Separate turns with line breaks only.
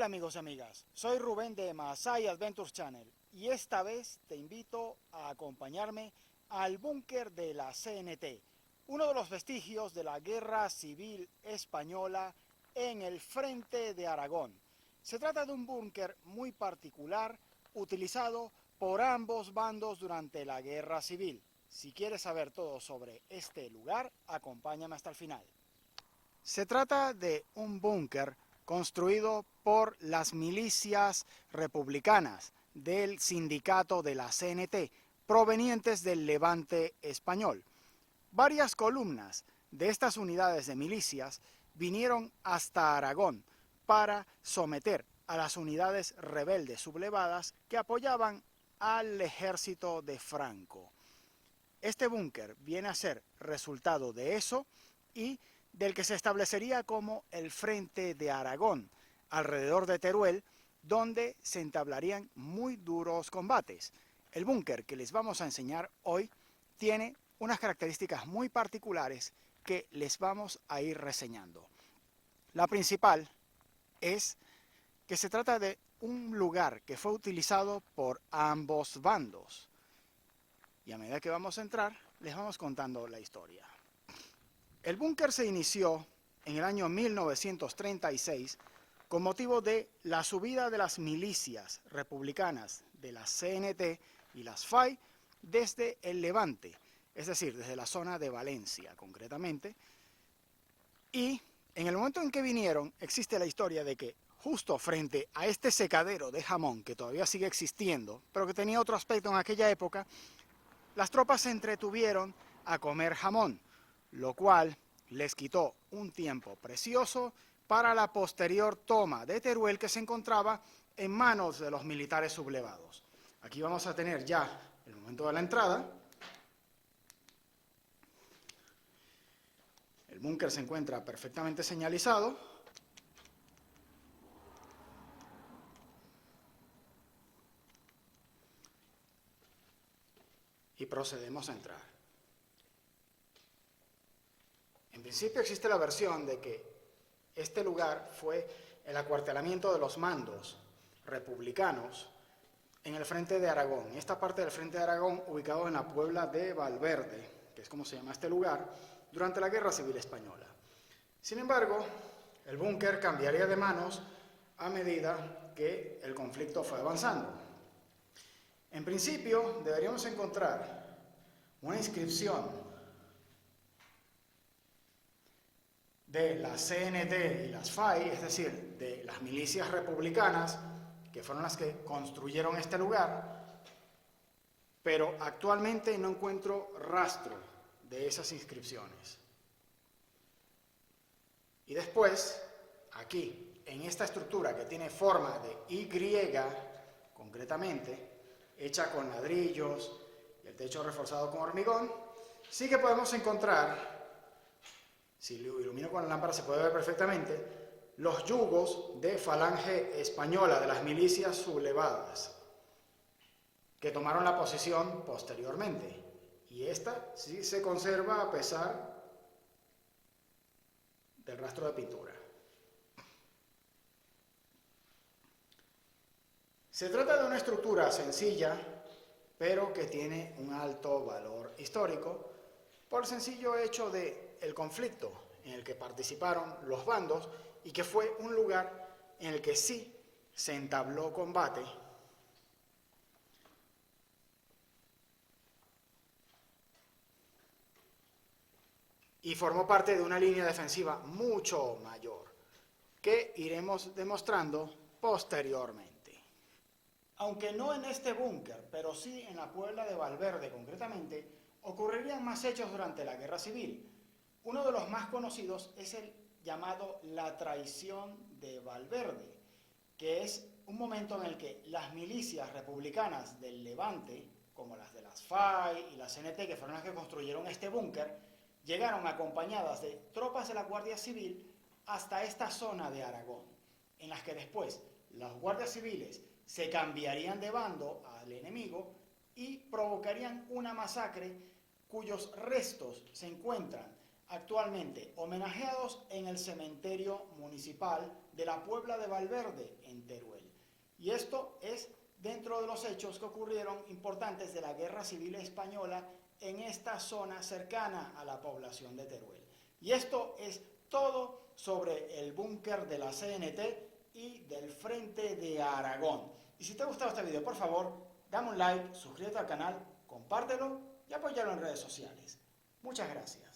Hola amigos y amigas, soy Rubén de Maasai Adventures Channel y esta vez te invito a acompañarme al búnker de la CNT, uno de los vestigios de la Guerra Civil Española en el frente de Aragón. Se trata de un búnker muy particular utilizado por ambos bandos durante la Guerra Civil. Si quieres saber todo sobre este lugar, acompáñame hasta el final. Se trata de un búnker construido por las milicias republicanas del sindicato de la CNT, provenientes del Levante español. Varias columnas de estas unidades de milicias vinieron hasta Aragón para someter a las unidades rebeldes sublevadas que apoyaban al ejército de Franco. Este búnker viene a ser resultado de eso y del que se establecería como el Frente de Aragón, alrededor de Teruel, donde se entablarían muy duros combates. El búnker que les vamos a enseñar hoy tiene unas características muy particulares que les vamos a ir reseñando. La principal es que se trata de un lugar que fue utilizado por ambos bandos. Y a medida que vamos a entrar, les vamos contando la historia. El búnker se inició en el año 1936 con motivo de la subida de las milicias republicanas de la CNT y las FAI desde el Levante, es decir, desde la zona de Valencia concretamente. Y en el momento en que vinieron, existe la historia de que justo frente a este secadero de jamón que todavía sigue existiendo, pero que tenía otro aspecto en aquella época, las tropas se entretuvieron a comer jamón, lo cual les quitó un tiempo precioso para la posterior toma de Teruel, que se encontraba en manos de los militares sublevados. Aquí vamos a tener ya el momento de la entrada. El búnker se encuentra perfectamente señalizado. Y procedemos a entrar. En principio existe la versión de que este lugar fue el acuartelamiento de los mandos republicanos en el frente de Aragón. Esta parte del frente de Aragón, ubicado en la Puebla de Valverde, que es como se llama este lugar, durante la Guerra Civil Española. Sin embargo, el búnker cambiaría de manos a medida que el conflicto fue avanzando. En principio, deberíamos encontrar una inscripción de la CNT y las FAI, es decir, de las milicias republicanas, que fueron las que construyeron este lugar, pero actualmente no encuentro rastro de esas inscripciones. Y después, aquí, en esta estructura que tiene forma de Y, concretamente, hecha con ladrillos y el techo reforzado con hormigón, sí que podemos encontrar, si lo ilumino con la lámpara se puede ver perfectamente, los yugos de falange española de las milicias sublevadas que tomaron la posición posteriormente. Y esta sí se conserva a pesar del rastro de pintura. Se trata de una estructura sencilla, pero que tiene un alto valor histórico por el sencillo hecho del conflicto en el que participaron los bandos y que fue un lugar en el que sí se entabló combate y formó parte de una línea defensiva mucho mayor, que iremos demostrando posteriormente. Aunque no en este búnker, pero sí en la Puebla de Valverde concretamente, ocurrirían más hechos durante la Guerra Civil. Uno de los más conocidos es el llamado la traición de Valverde, que es un momento en el que las milicias republicanas del Levante, como las de las FAI y la CNT, que fueron las que construyeron este búnker, llegaron acompañadas de tropas de la Guardia Civil hasta esta zona de Aragón, en las que después los guardias civiles se cambiarían de bando al enemigo y provocarían una masacre cuyos restos se encuentran actualmente homenajeados en el cementerio municipal de la Puebla de Valverde, en Teruel. Y esto es dentro de los hechos que ocurrieron importantes de la Guerra Civil Española en esta zona cercana a la población de Teruel. Y esto es todo sobre el búnker de la CNT y del Frente de Aragón. Y si te ha gustado este video, por favor, dame un like, suscríbete al canal, compártelo y apóyalo en redes sociales. Muchas gracias.